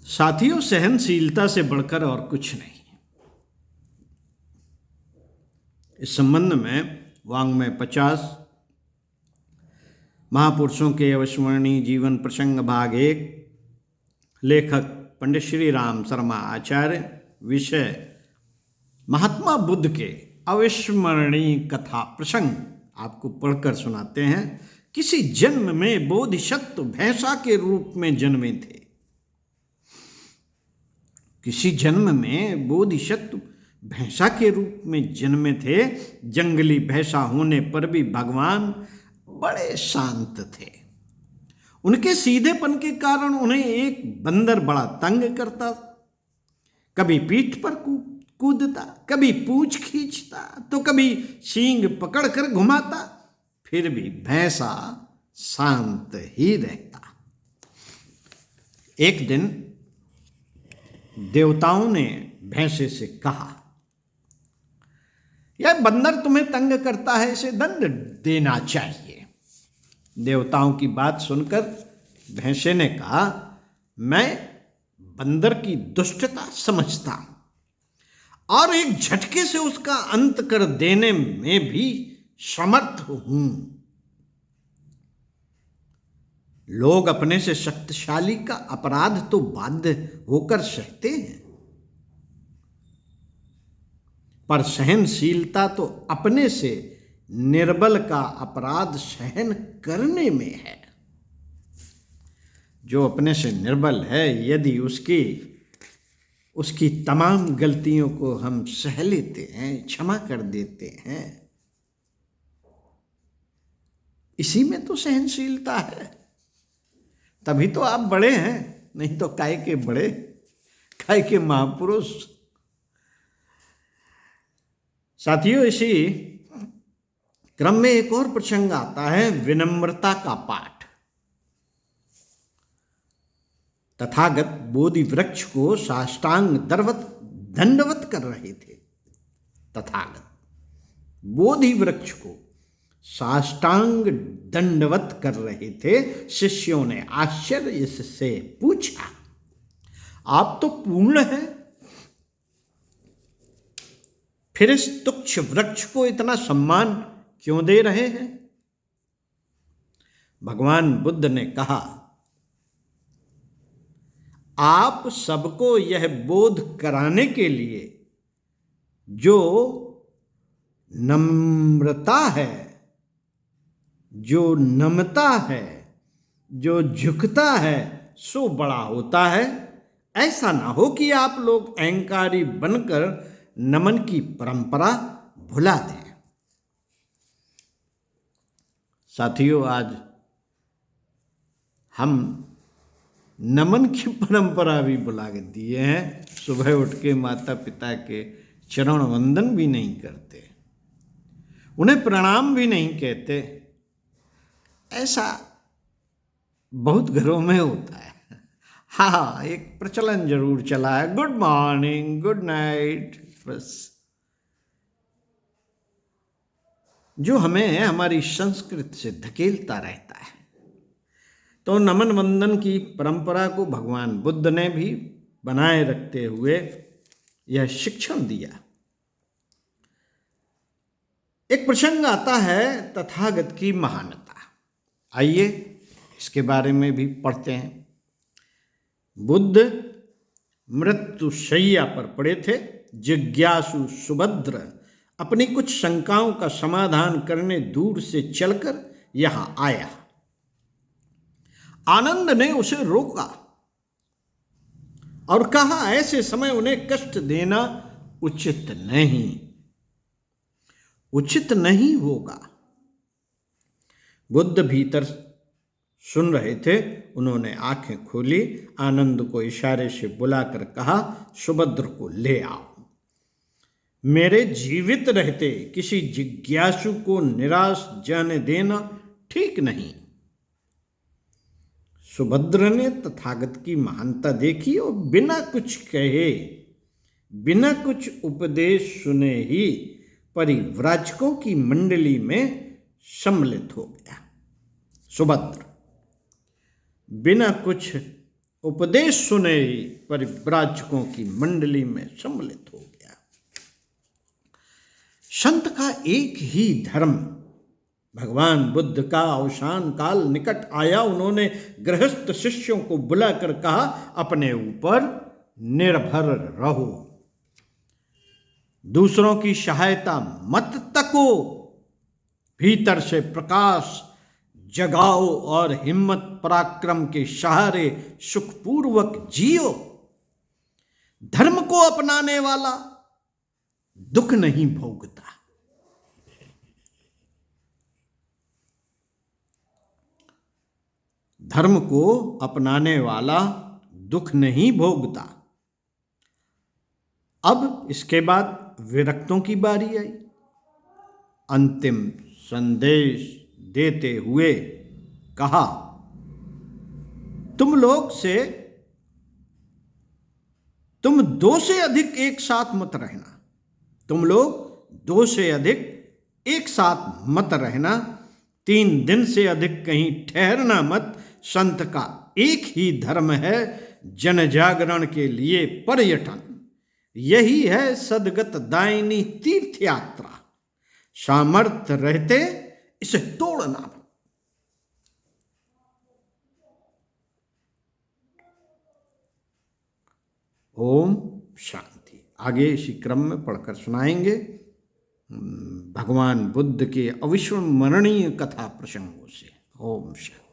साथियों, सहनशीलता से बढ़कर और कुछ नहीं। इस संबंध में वाङ्मय 50 महापुरुषों के अविस्मरणीय जीवन प्रसंग भाग 1, लेखक पंडित श्री राम शर्मा आचार्य, विषय महात्मा बुद्ध के अविस्मरणीय कथा प्रसंग आपको पढ़कर सुनाते हैं। किसी जन्म में बोधिसत्व भैंसा के रूप में जन्मे थे। किसी जन्म में बोधिसत्व भैंसा के रूप में जन्मे थे। जंगली भैंसा होने पर भी भगवान बड़े शांत थे। उनके सीधेपन के कारण उन्हें एक बंदर बड़ा तंग करता। कभी पीठ पर कूदता, कभी पूंछ खींचता, तो कभी सींग पकड़कर घुमाता। फिर भी भैंसा शांत ही रहता। एक दिन देवताओं ने भैंसे से कहा, यह बंदर तुम्हें तंग करता है, इसे दंड देना चाहिए। देवताओं की बात सुनकर भैंसे ने कहा, मैं बंदर की दुष्टता समझता हूं और एक झटके से उसका अंत कर देने में भी समर्थ हूं। लोग अपने से शक्तिशाली का अपराध तो बाध्य होकर सहते हैं, पर सहनशीलता तो अपने से निर्बल का अपराध सहन करने में है। जो अपने से निर्बल है, यदि उसकी तमाम गलतियों को हम सह लेते हैं, क्षमा कर देते हैं, इसी में तो सहनशीलता है। तभी तो आप बड़े हैं, नहीं तो काय के बड़े, काय के महापुरुष। साथियों, इसी क्रम में एक और प्रसंग आता है, विनम्रता का पाठ। तथागत बोधि वृक्ष को साष्टांग दंडवत कर रहे थे। तथागत बोधि वृक्ष को साष्टांग दंडवत कर रहे थे। शिष्यों ने आश्चर्य से पूछा, आप तो पूर्ण हैं, फिर इस तुच्छ वृक्ष को इतना सम्मान क्यों दे रहे हैं? भगवान बुद्ध ने कहा, आप सबको यह बोध कराने के लिए जो नम्रता है, जो नमता है, जो झुकता है, सो बड़ा होता है। ऐसा ना हो कि आप लोग अहंकारी बनकर नमन की परंपरा भुला दें। साथियों, आज हम नमन की परंपरा भी भुला दिए हैं। सुबह उठ के माता पिता के चरण वंदन भी नहीं करते, उन्हें प्रणाम भी नहीं कहते। ऐसा बहुत घरों में होता है। हाँ, एक प्रचलन जरूर चला है, गुड मॉर्निंग, गुड नाइट, बस, जो हमें हमारी संस्कृति से धकेलता रहता है। तो नमन वंदन की परंपरा को भगवान बुद्ध ने भी बनाए रखते हुए यह शिक्षण दिया। एक प्रसंग आता है तथागत की महानता। आइए इसके बारे में भी पढ़ते हैं। बुद्ध मृत्युशैया पर पड़े थे। जिज्ञासु सुभद्र अपनी कुछ शंकाओं का समाधान करने दूर से चलकर यहां आया। आनंद ने उसे रोका और कहा, ऐसे समय उन्हें कष्ट देना उचित नहीं होगा। बुद्ध भीतर सुन रहे थे। उन्होंने आंखें खोली, आनंद को इशारे से बुलाकर कहा, सुभद्र को ले आओ। मेरे जीवित रहते किसी जिज्ञासु को निराश जाने देना ठीक नहीं। सुभद्र ने तथागत की महानता देखी और बिना कुछ कहे, बिना कुछ उपदेश सुने ही परिव्राजकों की मंडली में सम्मिलित हो गया। सुभद्र बिना कुछ उपदेश सुने परिव्राजकों की मंडली में सम्मिलित हो गया। संत का एक ही धर्म। भगवान बुद्ध का अवसान काल निकट आया। उन्होंने गृहस्थ शिष्यों को बुलाकर कहा, अपने ऊपर निर्भर रहो, दूसरों की सहायता मत तको, भीतर से प्रकाश जगाओ और हिम्मत पराक्रम के सहारे सुखपूर्वक जियो। धर्म को अपनाने वाला दुख नहीं भोगता। धर्म को अपनाने वाला दुख नहीं भोगता। अब इसके बाद विरक्तों की बारी आई। अंतिम संदेश देते हुए कहा, तुम दो से अधिक एक साथ मत रहना। तुम लोग 2 से अधिक एक साथ मत रहना। 3 दिन से अधिक कहीं ठहरना मत। संत का एक ही धर्म है, जन जागरण के लिए पर्यटन। यही है सदगत दायिनी तीर्थ यात्रा। सामर्थ्य रहते इसे तोड़ना। ओम शांति। आगे इसी क्रम में पढ़कर सुनाएंगे भगवान बुद्ध के अविस्मरणीय कथा प्रसंगों से। ओम शांति।